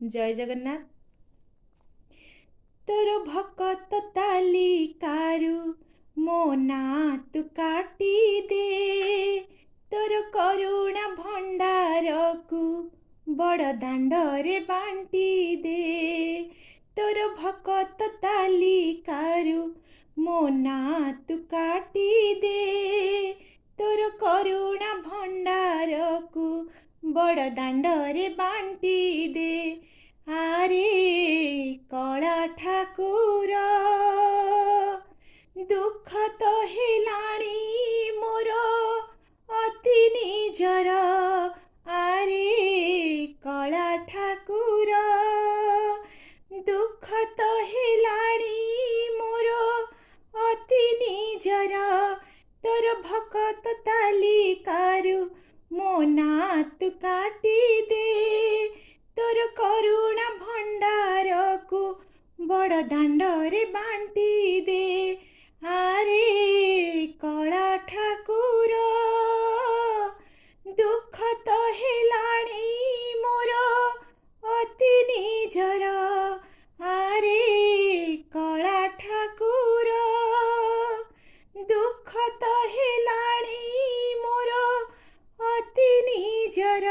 जय जगन्नाथ। तोर भकत तालिकारु मो ना तू काटी दे, तोर करुणा भंडार को बड़ दांडरे बांटी दे। तोर भकत तालिकारु मो ना तू काटी दे, तोर करुणा भंडार को बड़ दांडरे बांटी दे। आरे कला ठाकुर दुख तो हेलाणी मोर अति निजर। आरे कला ठाकुर दुख तो हेलाणी मोर अति निजर, तोर भकत तालिकारु मो ना तू काटी दे, तोर करुणा भंडार को बड़ दांडरे बांटी दे। आरे कला ठाकुर दुख तो हेलाणी मोर अति निजर। आरे कला ठाकुर दुख तो हेलाणी मोर अति निजर।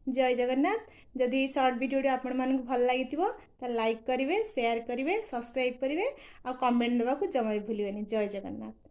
जय जगन्नाथ। जदि शॉर्ट वीडियो आपण मानक भल लगी तो लाइक करेंगे, शेयर करेंगे, सब्सक्राइब करेंगे और कमेंट देवा को जमा भी भूलिए। जय जगन्नाथ।